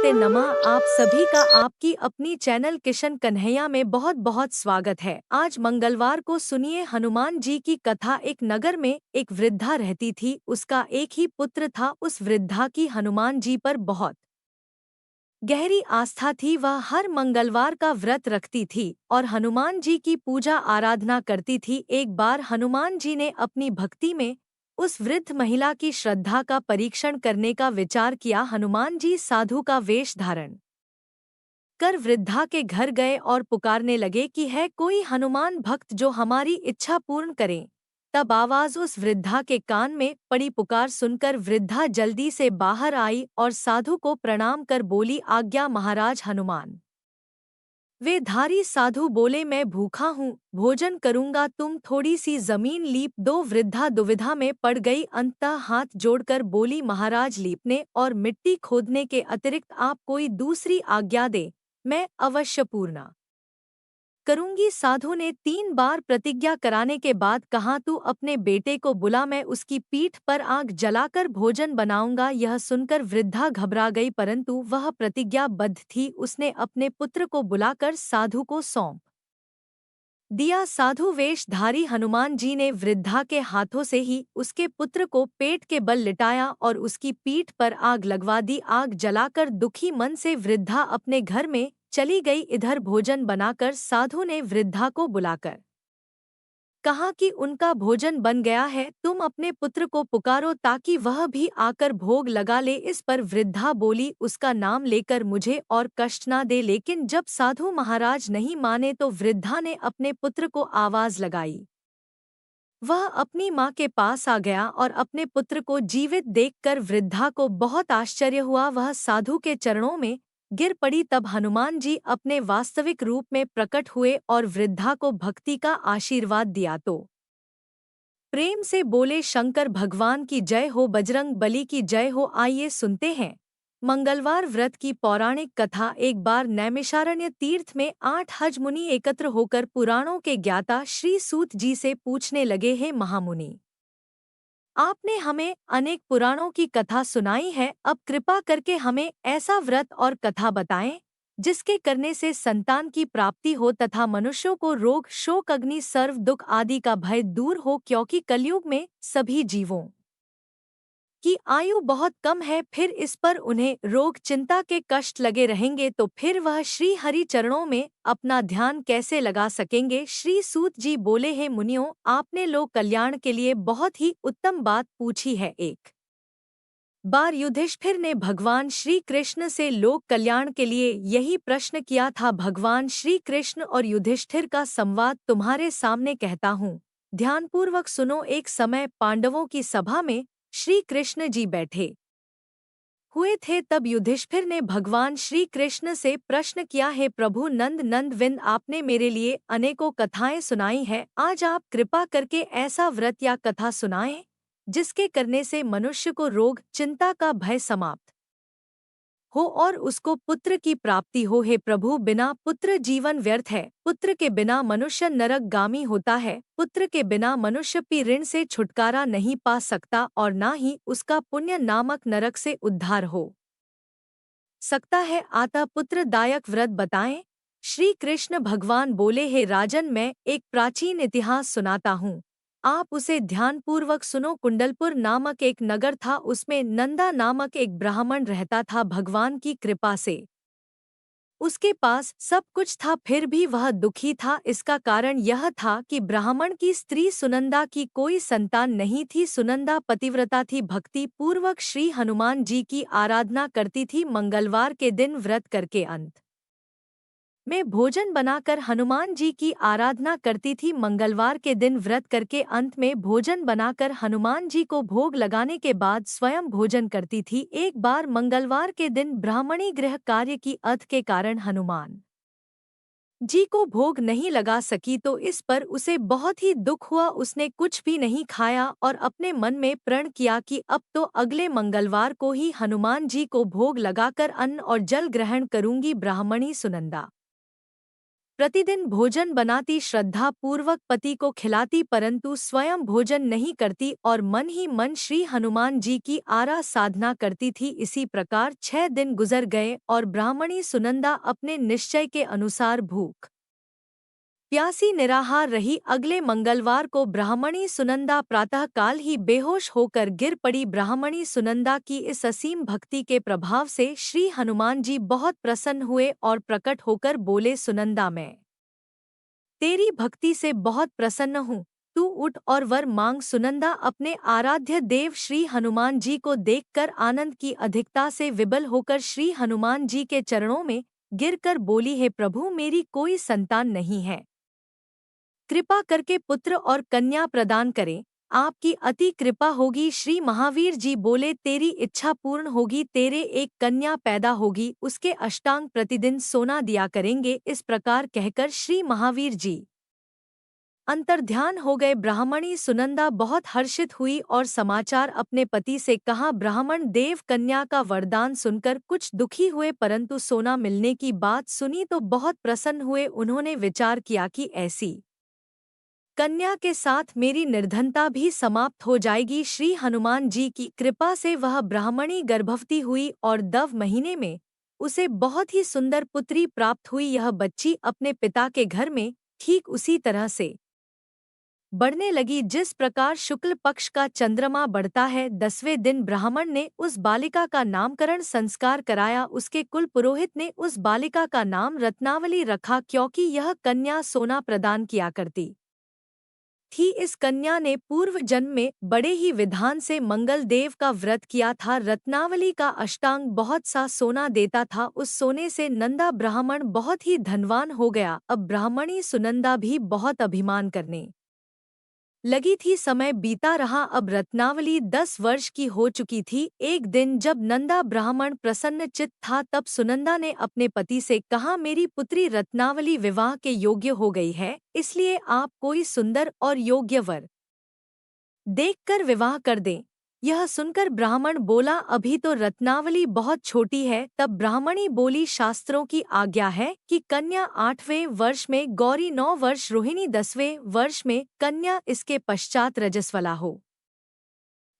नमस्ते नमः। आप सभी का आपकी अपनी चैनल किशन कन्हैया में बहुत बहुत स्वागत है। आज मंगलवार को सुनिए हनुमान जी की कथा। एक नगर में एक वृद्धा रहती थी। उसका एक ही पुत्र था। उस वृद्धा की हनुमान जी पर बहुत गहरी आस्था थी। वह हर मंगलवार का व्रत रखती थी और हनुमान जी की पूजा आराधना करती थी। एक बार हनुमान जी ने अपनी भक्ति में उस वृद्ध महिला की श्रद्धा का परीक्षण करने का विचार किया। हनुमान जी साधु का वेश धारण कर वृद्धा के घर गए और पुकारने लगे कि है कोई हनुमान भक्त जो हमारी इच्छा पूर्ण करे। तब आवाज उस वृद्धा के कान में पड़ी। पुकार सुनकर वृद्धा जल्दी से बाहर आई और साधु को प्रणाम कर बोली, आज्ञा महाराज हनुमान। वे धारी साधु बोले, मैं भूखा हूँ, भोजन करूंगा, तुम थोड़ी सी जमीन लीप दो। वृद्धा दुविधा में पड़ गई। अंततः हाथ जोड़कर बोली, महाराज लीपने और मिट्टी खोदने के अतिरिक्त आप कोई दूसरी आज्ञा दे, मैं अवश्य पूर्ण करूंगी। साधु ने 3 बार प्रतिज्ञा कराने के बाद कहा, तू अपने बेटे को बुला, मैं उसकी पीठ पर आग जलाकर भोजन बनाऊंगा। यह सुनकर वृद्धा घबरा गई, परंतु वह प्रतिज्ञाबद्ध थी। उसने अपने पुत्र को बुलाकर साधु को सौंप दिया। साधु वेशधारी हनुमान जी ने वृद्धा के हाथों से ही उसके पुत्र को पेट के बल लिटाया और उसकी पीठ पर आग लगवा दी। आग जलाकर दुखी मन से वृद्धा अपने घर में चली गई। इधर भोजन बनाकर साधु ने वृद्धा को बुलाकर कहा कि उनका भोजन बन गया है, तुम अपने पुत्र को पुकारो ताकि वह भी आकर भोग लगा ले। इस पर वृद्धा बोली, उसका नाम लेकर मुझे और कष्ट न दे। लेकिन जब साधु महाराज नहीं माने तो वृद्धा ने अपने पुत्र को आवाज लगाई। वह अपनी माँ के पास आ गया और अपने पुत्र को जीवित देखकर वृद्धा को बहुत आश्चर्य हुआ। वह साधु के चरणों में गिर पड़ी। तब हनुमान जी अपने वास्तविक रूप में प्रकट हुए और वृद्धा को भक्ति का आशीर्वाद दिया तो प्रेम से बोले, शंकर भगवान की जय हो, बजरंग बली की जय हो। आइए सुनते हैं मंगलवार व्रत की पौराणिक कथा। एक बार नैमिषारण्य तीर्थ में 8 हज मुनि एकत्र होकर पुराणों के ज्ञाता श्री सूत जी से पूछने लगे, हे महामुनि, आपने हमें अनेक पुराणों की कथा सुनाई है, अब कृपा करके हमें ऐसा व्रत और कथा बताएं जिसके करने से संतान की प्राप्ति हो तथा मनुष्यों को रोग शोक अग्नि सर्व दुख आदि का भय दूर हो, क्योंकि कलयुग में सभी जीवों की आयु बहुत कम है। फिर इस पर उन्हें रोग चिंता के कष्ट लगे रहेंगे तो फिर वह श्री हरि चरणों में अपना ध्यान कैसे लगा सकेंगे। श्री सूत जी बोले, हे मुनियों, आपने लोक कल्याण के लिए बहुत ही उत्तम बात पूछी है। एक बार युधिष्ठिर ने भगवान श्री कृष्ण से लोक कल्याण के लिए यही प्रश्न किया था। भगवान श्री कृष्ण और युधिष्ठिर का संवाद तुम्हारे सामने कहता हूँ, ध्यानपूर्वक सुनो। एक समय पांडवों की सभा में श्री कृष्ण जी बैठे हुए थे। तब युधिष्ठिर ने भगवान श्री कृष्ण से प्रश्न किया, हे प्रभु नंद नंदविंद, आपने मेरे लिए अनेकों कथाएं सुनाई है, आज आप कृपा करके ऐसा व्रत या कथा सुनाएं जिसके करने से मनुष्य को रोग चिंता का भय समाप्त हो और उसको पुत्र की प्राप्ति हो। हे प्रभु, बिना पुत्र जीवन व्यर्थ है, पुत्र के बिना मनुष्य नरकगामी होता है, पुत्र के बिना मनुष्य भी ऋण से छुटकारा नहीं पा सकता और ना ही उसका पुण्य नामक नरक से उद्धार हो सकता है। अतः पुत्रदायक व्रत बताएं। श्री कृष्ण भगवान बोले, हे राजन, मैं एक प्राचीन इतिहास सुनाता हूँ, आप उसे ध्यानपूर्वक सुनो। कुंडलपुर नामक एक नगर था, उसमें नंदा नामक एक ब्राह्मण रहता था। भगवान की कृपा से उसके पास सब कुछ था, फिर भी वह दुखी था। इसका कारण यह था कि ब्राह्मण की स्त्री सुनंदा की कोई संतान नहीं थी। सुनंदा पतिव्रता थी, भक्ति पूर्वक श्री हनुमान जी की आराधना करती थी, मंगलवार के दिन व्रत करके अंत में भोजन बनाकर हनुमान जी की आराधना करती थी। मंगलवार के दिन व्रत करके अंत में भोजन बनाकर हनुमान जी को भोग लगाने के बाद स्वयं भोजन करती थी। एक बार मंगलवार के दिन ब्राह्मणी गृह कार्य की अथ के कारण हनुमान जी को भोग नहीं लगा सकी तो इस पर उसे बहुत ही दुख हुआ। उसने कुछ भी नहीं खाया और अपने मन में प्रण किया कि अब तो अगले मंगलवार को ही हनुमान जी को भोग लगाकर अन्न और जल ग्रहण करूंगी। ब्राह्मणी सुनंदा प्रतिदिन भोजन बनाती, श्रद्धा पूर्वक पति को खिलाती, परंतु स्वयं भोजन नहीं करती और मन ही मन श्री हनुमान जी की साधना करती थी। इसी प्रकार 6 दिन गुजर गए और ब्राह्मणी सुनंदा अपने निश्चय के अनुसार भूख प्यासी निराहार रही। अगले मंगलवार को ब्राह्मणी सुनंदा प्रातःकाल ही बेहोश होकर गिर पड़ी। ब्राह्मणी सुनंदा की इस असीम भक्ति के प्रभाव से श्री हनुमान जी बहुत प्रसन्न हुए और प्रकट होकर बोले, सुनंदा, मैं तेरी भक्ति से बहुत प्रसन्न हूँ, तू उठ और वर मांग। सुनंदा अपने आराध्य देव श्री हनुमान जी को देखकर आनंद की अधिकता से विबल होकर श्री हनुमान जी के चरणों में गिरकर बोली, हे प्रभु, मेरी कोई संतान नहीं है, कृपा करके पुत्र और कन्या प्रदान करें। आपकी अति कृपा होगी। श्री महावीर जी बोले, तेरी इच्छा पूर्ण होगी, तेरे एक कन्या पैदा होगी, उसके अष्टांग प्रतिदिन सोना दिया करेंगे। इस प्रकार कहकर श्री महावीर जी अंतर्ध्यान हो गए। ब्राह्मणी सुनंदा बहुत हर्षित हुई और समाचार अपने पति से कहा। ब्राह्मण देव कन्या का वरदान सुनकर कुछ दुखी हुए, परंतु सोना मिलने की बात सुनी तो बहुत प्रसन्न हुए। उन्होंने विचार किया कि ऐसी कन्या के साथ मेरी निर्धनता भी समाप्त हो जाएगी। श्री हनुमान जी की कृपा से वह ब्राह्मणी गर्भवती हुई और 9 महीने में उसे बहुत ही सुंदर पुत्री प्राप्त हुई। यह बच्ची अपने पिता के घर में ठीक उसी तरह से बढ़ने लगी जिस प्रकार शुक्ल पक्ष का चंद्रमा बढ़ता है। 10वें दिन ब्राह्मण ने उस बालिका का नामकरण संस्कार कराया। उसके कुल पुरोहित ने उस बालिका का नाम रत्नावली रखा, क्योंकि यह कन्या सोना प्रदान किया करती थी। इस कन्या ने पूर्व जन्म में बड़े ही विधान से मंगल देव का व्रत किया था। रत्नावली का अष्टांग बहुत सा सोना देता था। उस सोने से नंदा ब्राह्मण बहुत ही धनवान हो गया। अब ब्राह्मणी सुनंदा भी बहुत अभिमान करने लगी थी। समय बीता रहा, अब रत्नावली 10 वर्ष की हो चुकी थी। एक दिन जब नंदा ब्राह्मण प्रसन्न चित्त था, तब सुनंदा ने अपने पति से कहा, मेरी पुत्री रत्नावली विवाह के योग्य हो गई है, इसलिए आप कोई सुंदर और योग्य वर देखकर विवाह कर दें। यह सुनकर ब्राह्मण बोला, अभी तो रत्नावली बहुत छोटी है। तब ब्राह्मणी बोली, शास्त्रों की आज्ञा है कि कन्या 8वें वर्ष में गौरी, 9 वर्ष रोहिणी, 10वें वर्ष में कन्या, इसके पश्चात रजस्वला हो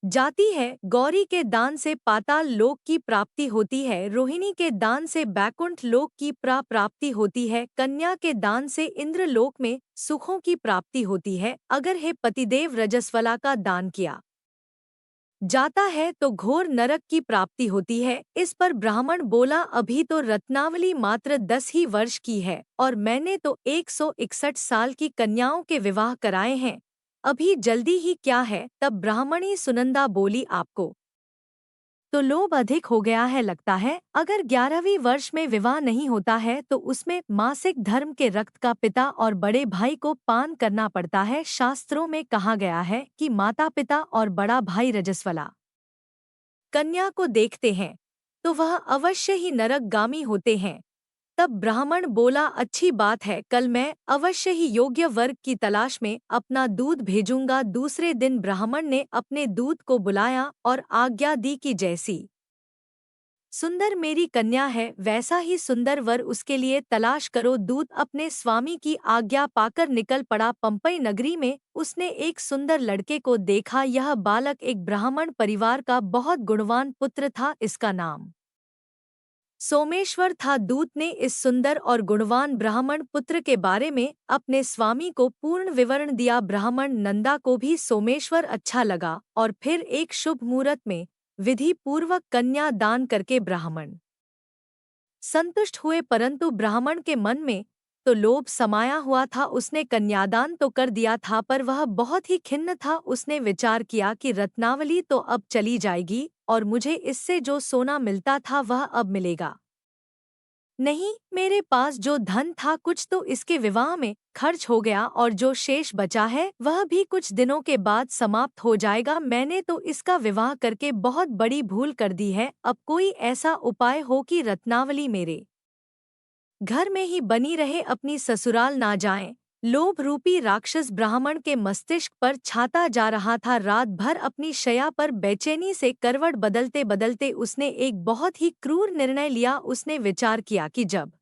जाती है। गौरी के दान से पाताल लोक की प्राप्ति होती है, रोहिणी के दान से बैकुंठ लोक की प्राप्ति होती है, कन्या के दान से इंद्र लोक में सुखों की प्राप्ति होती है। अगर हे पतिदेव रजस्वला का दान किया जाता है तो घोर नरक की प्राप्ति होती है। इस पर ब्राह्मण बोला, अभी तो रत्नावली मात्र 10 ही वर्ष की है और मैंने तो 161 साल की कन्याओं के विवाह कराए हैं, अभी जल्दी ही क्या है। तब ब्राह्मणी सुनंदा बोली, आपको तो लोभ अधिक हो गया है लगता है। अगर 11वीं वर्ष में विवाह नहीं होता है तो उसमें मासिक धर्म के रक्त का पिता और बड़े भाई को पान करना पड़ता है। शास्त्रों में कहा गया है कि माता पिता और बड़ा भाई रजस्वला कन्या को देखते हैं तो वह अवश्य ही नरकगामी होते हैं। तब ब्राह्मण बोला, अच्छी बात है, कल मैं अवश्य ही योग्य वर्ग की तलाश में अपना दूध भेजूंगा। दूसरे दिन ब्राह्मण ने अपने दूत को बुलाया और आज्ञा दी कि जैसी सुंदर मेरी कन्या है, वैसा ही सुंदर वर उसके लिए तलाश करो। दूत अपने स्वामी की आज्ञा पाकर निकल पड़ा। पंपई नगरी में उसने एक सुंदर लड़के को देखा। यह बालक एक ब्राह्मण परिवार का बहुत गुणवान पुत्र था। इसका नाम सोमेश्वर था। दूत ने इस सुंदर और गुणवान ब्राह्मण पुत्र के बारे में अपने स्वामी को पूर्ण विवरण दिया। ब्राह्मण नंदा को भी सोमेश्वर अच्छा लगा और फिर एक शुभ मुहूर्त में विधि पूर्वक कन्या दान करके ब्राह्मण संतुष्ट हुए, परंतु ब्राह्मण के मन में तो लोभ समाया हुआ था। उसने कन्यादान तो कर दिया था, पर वह बहुत ही खिन्न था। उसने विचार किया कि रत्नावली तो अब चली जाएगी और मुझे इससे जो सोना मिलता था वह अब मिलेगा नहीं। मेरे पास जो धन था कुछ तो इसके विवाह में खर्च हो गया और जो शेष बचा है वह भी कुछ दिनों के बाद समाप्त हो जाएगा। मैंने तो इसका विवाह करके बहुत बड़ी भूल कर दी है। अब कोई ऐसा उपाय हो कि रत्नावली मेरे घर में ही बनी रहे, अपनी ससुराल ना जाए। लोभ रूपी राक्षस ब्राह्मण के मस्तिष्क पर छाता जा रहा था। रात भर अपनी शया पर बेचैनी से करवट बदलते बदलते उसने एक बहुत ही क्रूर निर्णय लिया। उसने विचार किया कि जब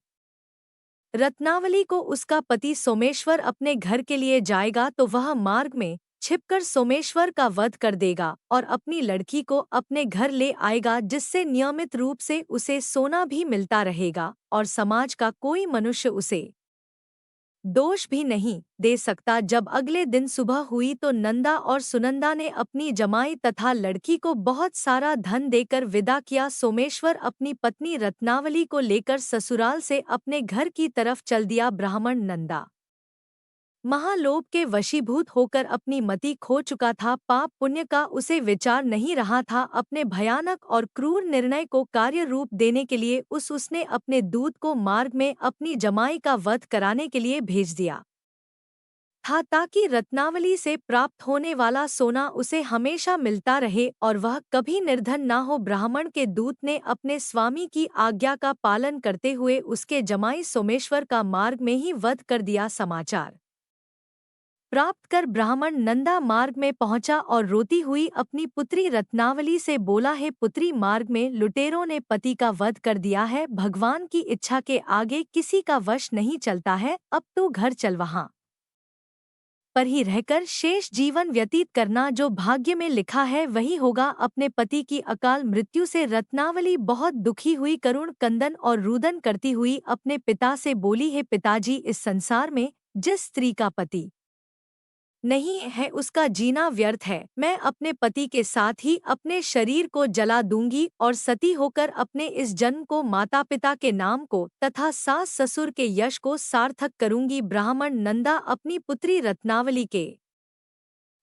रत्नावली को उसका पति सोमेश्वर अपने घर के लिए जाएगा तो वह मार्ग में छिपकर सोमेश्वर का वध कर देगा और अपनी लड़की को अपने घर ले आएगा, जिससे नियमित रूप से उसे सोना भी मिलता रहेगा और समाज का कोई मनुष्य उसे दोष भी नहीं दे सकता। जब अगले दिन सुबह हुई तो नंदा और सुनंदा ने अपनी जमाई तथा लड़की को बहुत सारा धन देकर विदा किया। सोमेश्वर अपनी पत्नी रत्नावली को लेकर ससुराल से अपने घर की तरफ चल दिया। ब्राह्मण नंदा महालोभ के वशीभूत होकर अपनी मति खो चुका था। पाप पुण्य का उसे विचार नहीं रहा था। अपने भयानक और क्रूर निर्णय को कार्य रूप देने के लिए उसने अपने दूत को मार्ग में अपनी जमाई का वध कराने के लिए भेज दिया था, ताकि रत्नावली से प्राप्त होने वाला सोना उसे हमेशा मिलता रहे और वह कभी निर्धन ना हो। ब्राह्मण के दूत ने अपने स्वामी की आज्ञा का पालन करते हुए उसके जमाई सोमेश्वर का मार्ग में ही वध कर दिया। समाचार प्राप्त कर ब्राह्मण नंदा मार्ग में पहुंचा और रोती हुई अपनी पुत्री रत्नावली से बोला, है पुत्री, मार्ग में लुटेरों ने पति का वध कर दिया है। भगवान की इच्छा के आगे किसी का वश नहीं चलता है। अब तू घर चल, वहां पर ही रहकर शेष जीवन व्यतीत करना। जो भाग्य में लिखा है वही होगा। अपने पति की अकाल मृत्यु से रत्नावली बहुत दुखी हुई। करुण कंदन और रुदन करती हुई अपने पिता से बोली, है पिताजी, इस संसार में जिस स्त्री का पति नहीं है उसका जीना व्यर्थ है। मैं अपने पति के साथ ही अपने शरीर को जला दूंगी और सती होकर अपने इस जन्म को, माता पिता के नाम को तथा सास ससुर के यश को सार्थक करूंगी। ब्राह्मण नंदा अपनी पुत्री रत्नावली के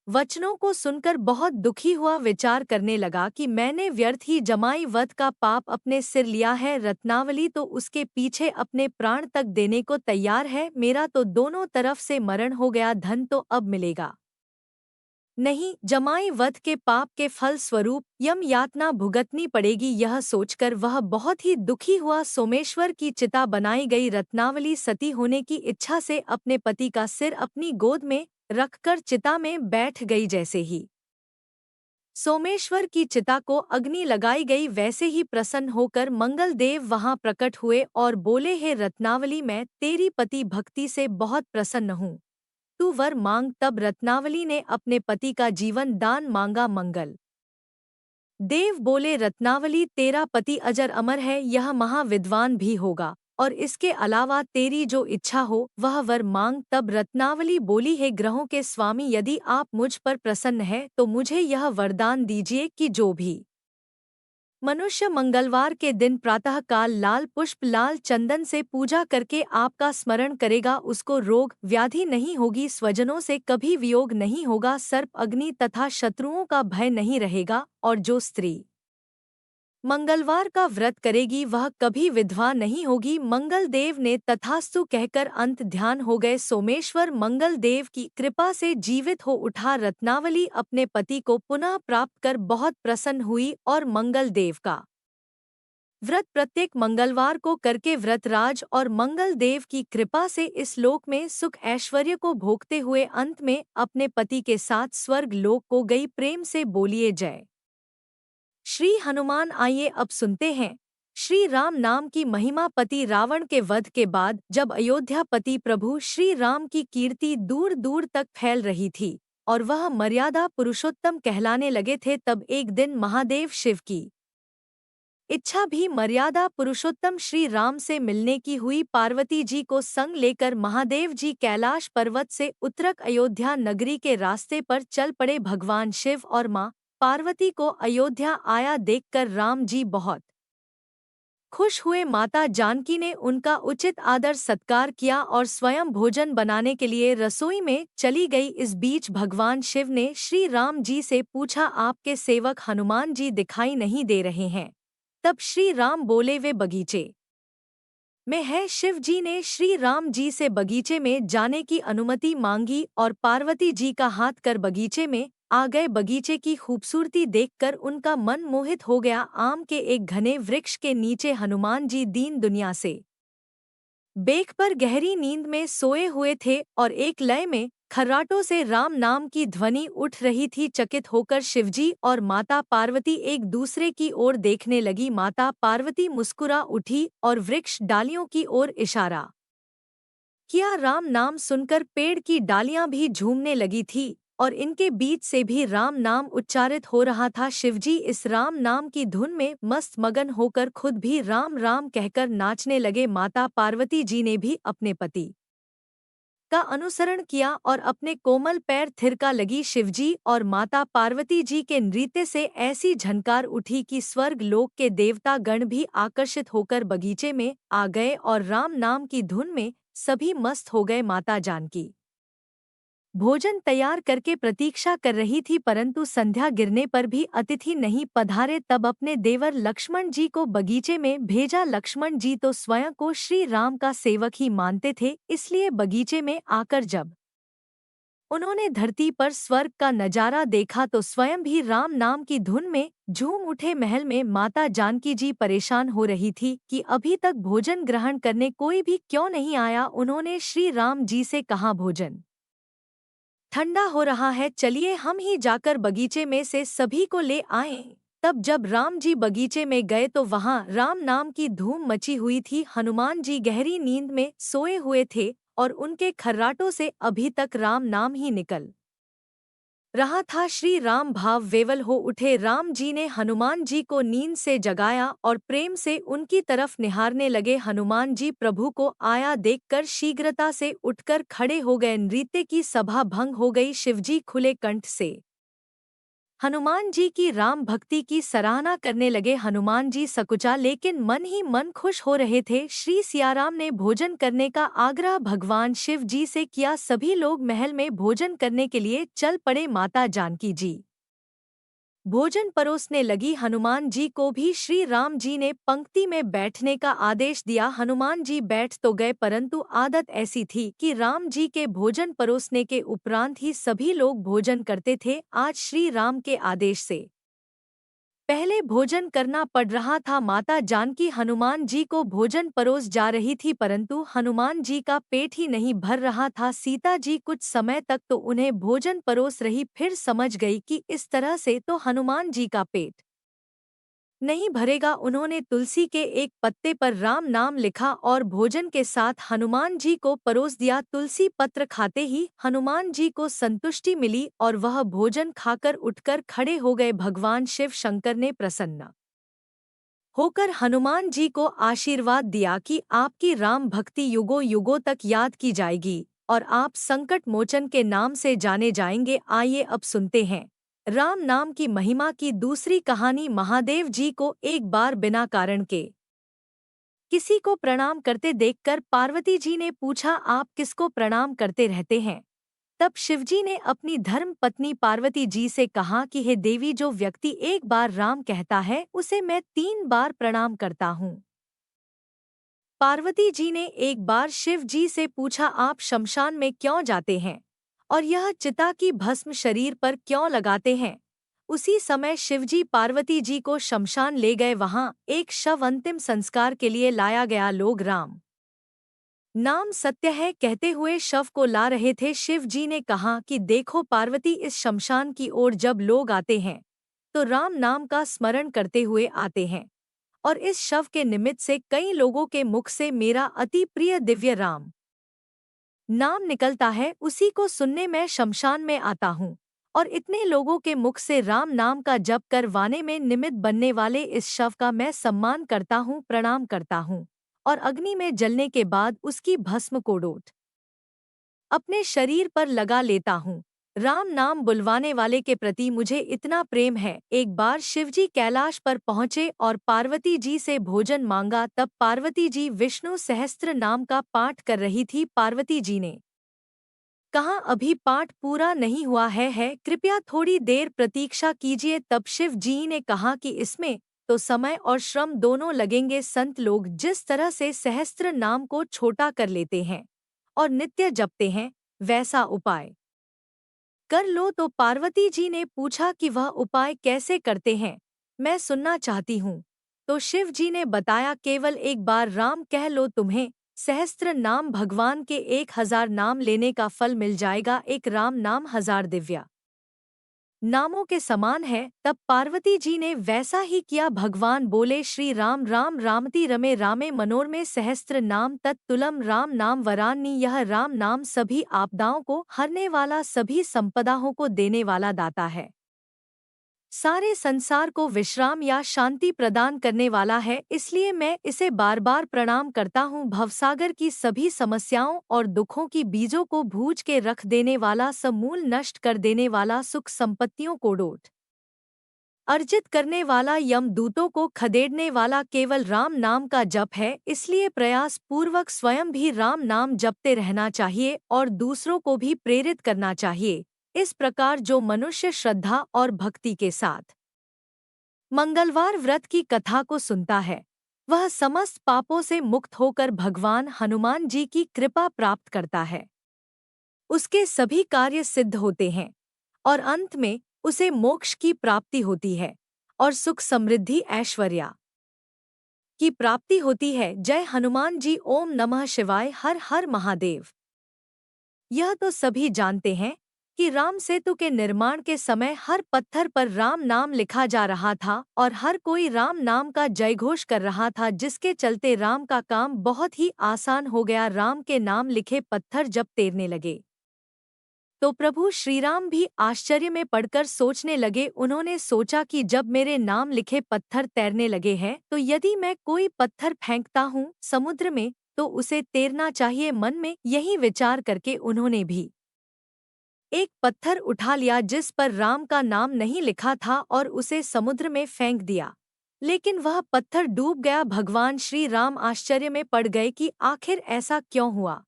वचनों को सुनकर बहुत दुखी हुआ। विचार करने लगा कि मैंने व्यर्थ ही जमाई वध का पाप अपने सिर लिया है। रत्नावली तो उसके पीछे अपने प्राण तक देने को तैयार है। मेरा तो दोनों तरफ से मरण हो गया, धन तो अब मिलेगा नहीं। जमाई वध के पाप के फल स्वरूप यम यातना भुगतनी पड़ेगी। यह सोचकर वह बहुत ही दुखी हुआ। सोमेश्वर की चिता बनाई गई। रत्नावली सती होने की इच्छा से अपने पति का सिर अपनी गोद में रखकर चिता में बैठ गई। जैसे ही सोमेश्वर की चिता को अग्नि लगाई गई, वैसे ही प्रसन्न होकर मंगल देव वहां प्रकट हुए और बोले, हे रत्नावली, मैं तेरी पति भक्ति से बहुत प्रसन्न हूँ, तू वर मांग। तब रत्नावली ने अपने पति का जीवन दान मांगा। मंगल देव बोले, रत्नावली, तेरा पति अजर अमर है, यह महाविद्वान भी होगा और इसके अलावा तेरी जो इच्छा हो वह वर मांग। तब रत्नावली बोली, है ग्रहों के स्वामी, यदि आप मुझ पर प्रसन्न हैं तो मुझे यह वरदान दीजिए कि जो भी मनुष्य मंगलवार के दिन प्रातः काल लाल पुष्प, लाल चंदन से पूजा करके आपका स्मरण करेगा, उसको रोग व्याधि नहीं होगी, स्वजनों से कभी वियोग नहीं होगा, सर्प अग्नि तथा शत्रुओं का भय नहीं रहेगा। और जो स्त्री मंगलवार का व्रत करेगी वह कभी विधवा नहीं होगी। मंगल देव ने तथास्तु कहकर अंत ध्यान हो गए। सोमेश्वर मंगल देव की कृपा से जीवित हो उठा। रत्नावली अपने पति को पुनः प्राप्त कर बहुत प्रसन्न हुई और मंगल देव का व्रत प्रत्येक मंगलवार को करके व्रतराज और मंगल देव की कृपा से इस लोक में सुख ऐश्वर्य को भोगते हुए अंत में अपने पति के साथ स्वर्ग लोक को गई। प्रेम से बोलिए जय श्री हनुमान। आइए अब सुनते हैं श्री राम नाम की महिमा। पति रावण के वध के बाद जब अयोध्या पति प्रभु श्री राम की कीर्ति दूर दूर तक फैल रही थी और वह मर्यादा पुरुषोत्तम कहलाने लगे थे, तब एक दिन महादेव शिव की इच्छा भी मर्यादा पुरुषोत्तम श्री राम से मिलने की हुई। पार्वती जी को संग लेकर महादेव जी कैलाश पर्वत से उतरक अयोध्या नगरी के रास्ते पर चल पड़े। भगवान शिव और माँ पार्वती को अयोध्या आया देखकर राम जी बहुत खुश हुए। माता जानकी ने उनका उचित आदर सत्कार किया और स्वयं भोजन बनाने के लिए रसोई में चली गई। इस बीच भगवान शिव ने श्री राम जी से पूछा, आपके सेवक हनुमान जी दिखाई नहीं दे रहे हैं। तब श्री राम बोले, वे बगीचे में है। शिव जी ने श्री राम जी से बगीचे में जाने की अनुमति मांगी और पार्वती जी का हाथ कर बगीचे में आ गए। बगीचे की खूबसूरती देखकर उनका मन मोहित हो गया। आम के एक घने वृक्ष के नीचे हनुमान जी दीन दुनिया से बेख पर गहरी नींद में सोए हुए थे और एक लय में खर्राटों से राम नाम की ध्वनि उठ रही थी। चकित होकर शिवजी और माता पार्वती एक दूसरे की ओर देखने लगी। माता पार्वती मुस्कुरा उठी और वृक्ष डालियों की ओर इशारा किया। राम नाम सुनकर पेड़ की डालियां भी झूमने लगी थी और इनके बीच से भी राम नाम उच्चारित हो रहा था। शिवजी इस राम नाम की धुन में मस्त मगन होकर खुद भी राम राम कहकर नाचने लगे। माता पार्वती जी ने भी अपने पति का अनुसरण किया और अपने कोमल पैर थिरका लगी। शिवजी और माता पार्वती जी के नृत्य से ऐसी झनकार उठी कि स्वर्ग लोक के देवता गण भी आकर्षित होकर बगीचे में आ गए और राम नाम की धुन में सभी मस्त हो गए। माता जानकी भोजन तैयार करके प्रतीक्षा कर रही थी, परंतु संध्या गिरने पर भी अतिथि नहीं पधारे। तब अपने देवर लक्ष्मण जी को बगीचे में भेजा। लक्ष्मण जी तो स्वयं को श्री राम का सेवक ही मानते थे, इसलिए बगीचे में आकर जब उन्होंने धरती पर स्वर्ग का नजारा देखा तो स्वयं भी राम नाम की धुन में झूम उठे। महल में माता जानकी जी परेशान हो रही थी कि अभी तक भोजन ग्रहण करने कोई भी क्यों नहीं आया। उन्होंने श्री राम जी से कहा, भोजन ठंडा हो रहा है, चलिए हम ही जाकर बगीचे में से सभी को ले आएं। तब जब राम जी बगीचे में गए तो वहां राम नाम की धूम मची हुई थी। हनुमान जी गहरी नींद में सोए हुए थे और उनके खर्राटों से अभी तक राम नाम ही निकल रहा था। श्री राम भाव वेवल हो उठे। राम जी ने हनुमान जी को नींद से जगाया और प्रेम से उनकी तरफ निहारने लगे। हनुमान जी प्रभु को आया देखकर शीघ्रता से उठकर खड़े हो गए। नृत्य की सभा भंग हो गई। शिवजी खुले कंठ से हनुमान जी की राम भक्ति की सराहना करने लगे। हनुमान जी सकुचा लेकिन मन ही मन खुश हो रहे थे। श्री सियाराम ने भोजन करने का आग्रह भगवान शिव जी से किया। सभी लोग महल में भोजन करने के लिए चल पड़े। माता जानकी जी भोजन परोसने लगी। हनुमान जी को भी श्री राम जी ने पंक्ति में बैठने का आदेश दिया। हनुमान जी बैठ तो गए, परंतु आदत ऐसी थी कि राम जी के भोजन परोसने के उपरांत ही सभी लोग भोजन करते थे। आज श्री राम के आदेश से पहले भोजन करना पड़ रहा था। माता जानकी हनुमान जी को भोजन परोस जा रही थी, परंतु हनुमान जी का पेट ही नहीं भर रहा था। सीता जी कुछ समय तक तो उन्हें भोजन परोस रही, फिर समझ गई कि इस तरह से तो हनुमान जी का पेट नहीं भरेगा। उन्होंने तुलसी के एक पत्ते पर राम नाम लिखा और भोजन के साथ हनुमान जी को परोस दिया। तुलसी पत्र खाते ही हनुमान जी को संतुष्टि मिली और वह भोजन खाकर उठकर खड़े हो गए। भगवान शिव शंकर ने प्रसन्न होकर हनुमान जी को आशीर्वाद दिया कि आपकी राम भक्ति युगों युगों तक याद की जाएगी और आप संकट मोचन के नाम से जाने जाएंगे। आइए अब सुनते हैं राम नाम की महिमा की दूसरी कहानी। महादेव जी को एक बार बिना कारण के किसी को प्रणाम करते देखकर पार्वती जी ने पूछा, आप किसको प्रणाम करते रहते हैं? तब शिवजी ने अपनी धर्म पत्नी पार्वती जी से कहा कि हे देवी, जो व्यक्ति एक बार राम कहता है उसे मैं 3 बार प्रणाम करता हूँ। पार्वती जी ने एक बार शिव जी से पूछा, आप शमशान में क्यों जाते हैं और यह चिता की भस्म शरीर पर क्यों लगाते हैं? उसी समय शिवजी पार्वती जी को शमशान ले गए। वहां एक शव अंतिम संस्कार के लिए लाया गया। लोग राम नाम सत्य है कहते हुए शव को ला रहे थे। शिव जी ने कहा कि देखो पार्वती, इस शमशान की ओर जब लोग आते हैं तो राम नाम का स्मरण करते हुए आते हैं और इस शव के निमित्त से कई लोगों के मुख से मेरा अति प्रिय दिव्य राम नाम निकलता है। उसी को सुनने मैं शमशान में आता हूँ और इतने लोगों के मुख से राम नाम का जप करवाने में निमित्त बनने वाले इस शव का मैं सम्मान करता हूँ, प्रणाम करता हूँ और अग्नि में जलने के बाद उसकी भस्म को डोट अपने शरीर पर लगा लेता हूँ। राम नाम बुलवाने वाले के प्रति मुझे इतना प्रेम है। एक बार शिवजी कैलाश पर पहुँचे और पार्वती जी से भोजन मांगा। तब पार्वती जी विष्णु सहस्त्र नाम का पाठ कर रही थी। पार्वती जी ने कहा, अभी पाठ पूरा नहीं हुआ है, कृपया थोड़ी देर प्रतीक्षा कीजिए। तब शिव जी ने कहा कि इसमें तो समय और श्रम दोनों लगेंगे। संत लोग जिस तरह से सहस्त्र नाम को छोटा कर लेते हैं और नित्य जपते हैं, वैसा उपाय कर लो। तो पार्वती जी ने पूछा कि वह उपाय कैसे करते हैं, मैं सुनना चाहती हूँ। तो शिव जी ने बताया, केवल एक बार राम कह लो, तुम्हें सहस्त्र नाम भगवान के 1000 नाम लेने का फल मिल जाएगा। एक राम नाम 1000 दिव्या नामों के समान है। तब पार्वती जी ने वैसा ही किया। भगवान बोले, श्री राम राम रामति रमे रामे मनोरमे सहस्त्र नाम तत्तुलम राम नाम वरान्नी। यह राम नाम सभी आपदाओं को हरने वाला, सभी संपदाओं को देने वाला दाता है। सारे संसार को विश्राम या शांति प्रदान करने वाला है। इसलिए मैं इसे बार बार प्रणाम करता हूँ। भवसागर की सभी समस्याओं और दुखों की बीजों को भूज के रख देने वाला, समूल नष्ट कर देने वाला, सुख संपत्तियों को डोट अर्जित करने वाला, यमदूतों को खदेड़ने वाला केवल राम नाम का जप है। इसलिए प्रयास पूर्वक स्वयं भी राम नाम जपते रहना चाहिए और दूसरों को भी प्रेरित करना चाहिए। इस प्रकार जो मनुष्य श्रद्धा और भक्ति के साथ मंगलवार व्रत की कथा को सुनता है, वह समस्त पापों से मुक्त होकर भगवान हनुमान जी की कृपा प्राप्त करता है। उसके सभी कार्य सिद्ध होते हैं और अंत में उसे मोक्ष की प्राप्ति होती है और सुख समृद्धि ऐश्वर्या की प्राप्ति होती है। जय हनुमान जी। ओम नमः शिवाय। हर हर महादेव। यह तो सभी जानते हैं कि राम सेतु के निर्माण के समय हर पत्थर पर राम नाम लिखा जा रहा था और हर कोई राम नाम का जयघोष कर रहा था, जिसके चलते राम का काम बहुत ही आसान हो गया। राम के नाम लिखे पत्थर जब तैरने लगे तो प्रभु श्रीराम भी आश्चर्य में पड़कर सोचने लगे। उन्होंने सोचा कि जब मेरे नाम लिखे पत्थर तैरने लगे हैं तो यदि मैं कोई पत्थर फेंकता हूँ समुद्र में तो उसे तैरना चाहिए। मन में यही विचार करके उन्होंने भी एक पत्थर उठा लिया जिस पर राम का नाम नहीं लिखा था और उसे समुद्र में फेंक दिया, लेकिन वह पत्थर डूब गया। भगवान श्री राम आश्चर्य में पड़ गए कि आखिर ऐसा क्यों हुआ।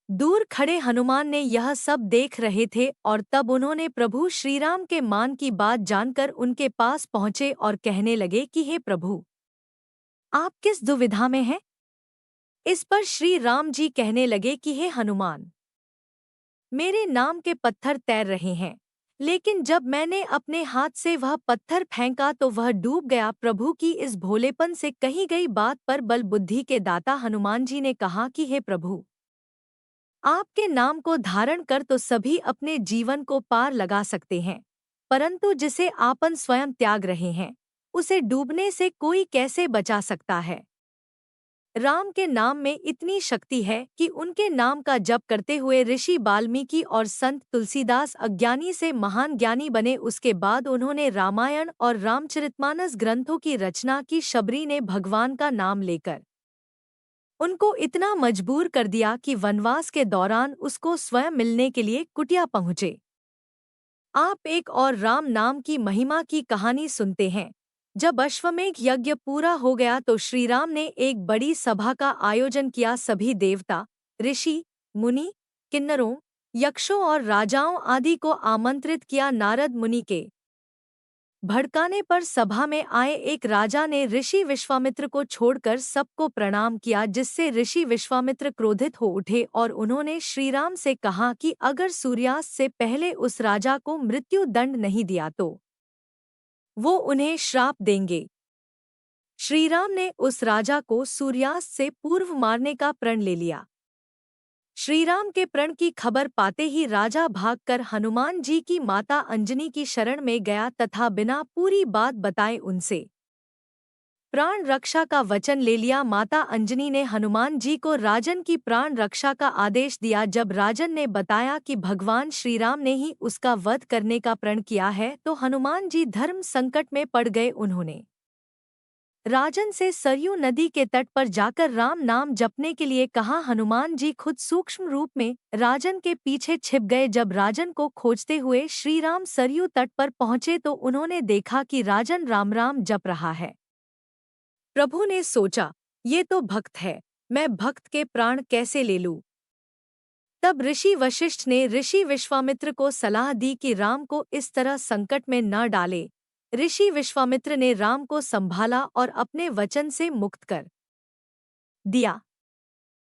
दूर खड़े हनुमान ने यह सब देख रहे थे और तब उन्होंने प्रभु श्रीराम के मान की बात जानकर उनके पास पहुँचे और कहने लगे कि हे प्रभु, आप किस दुविधा में हैं? इस पर श्री राम जी कहने लगे कि हे हनुमान, मेरे नाम के पत्थर तैर रहे हैं, लेकिन जब मैंने अपने हाथ से वह पत्थर फेंका तो वह डूब गया। प्रभु की इस भोलेपन से कही गई बात पर बल बुद्धि के दाता हनुमान जी ने कहा कि हे प्रभु, आपके नाम को धारण कर तो सभी अपने जीवन को पार लगा सकते हैं, परंतु जिसे आपन स्वयं त्याग रहे हैं उसे डूबने से कोई कैसे बचा सकता है। राम के नाम में इतनी शक्ति है कि उनके नाम का जप करते हुए ऋषि वाल्मीकि और संत तुलसीदास अज्ञानी से महान ज्ञानी बने। उसके बाद उन्होंने रामायण और रामचरितमानस ग्रंथों की रचना की। शबरी ने भगवान का नाम लेकर उनको इतना मजबूर कर दिया कि वनवास के दौरान उसको स्वयं मिलने के लिए कुटिया पहुँचे। आप एक और राम नाम की महिमा की कहानी सुनते हैं। जब अश्वमेध यज्ञ पूरा हो गया तो श्रीराम ने एक बड़ी सभा का आयोजन किया। सभी देवता, ऋषि, मुनि, किन्नरों, यक्षों और राजाओं आदि को आमंत्रित किया। नारद मुनि के भड़काने पर सभा में आए एक राजा ने ऋषि विश्वामित्र को छोड़कर सबको प्रणाम किया, जिससे ऋषि विश्वामित्र क्रोधित हो उठे और उन्होंने श्रीराम से कहा कि अगर सूर्यास्त से पहले उस राजा को मृत्यु दंड नहीं दिया तो वो उन्हें श्राप देंगे। श्रीराम ने उस राजा को सूर्यास्त से पूर्व मारने का प्रण ले लिया। श्रीराम के प्रण की खबर पाते ही राजा भागकर हनुमान जी की माता अंजनी की शरण में गया तथा बिना पूरी बात बताए उनसे प्राण रक्षा का वचन ले लिया। माता अंजनी ने हनुमान जी को राजन की प्राण रक्षा का आदेश दिया। जब राजन ने बताया कि भगवान श्रीराम ने ही उसका वध करने का प्रण किया है तो हनुमान जी धर्म संकट में पड़ गए। उन्होंने राजन से सरयू नदी के तट पर जाकर राम नाम जपने के लिए कहा। हनुमान जी खुद सूक्ष्म रूप में राजन के पीछे छिप गए। जब राजन को खोजते हुए श्रीराम सरयू तट पर पहुंचे तो उन्होंने देखा कि राजन राम राम जप रहा है। प्रभु ने सोचा, ये तो भक्त है, मैं भक्त के प्राण कैसे ले लूं। तब ऋषि वशिष्ठ ने ऋषि विश्वामित्र को सलाह दी कि राम को इस तरह संकट में न डाले। ऋषि विश्वामित्र ने राम को संभाला और अपने वचन से मुक्त कर दिया।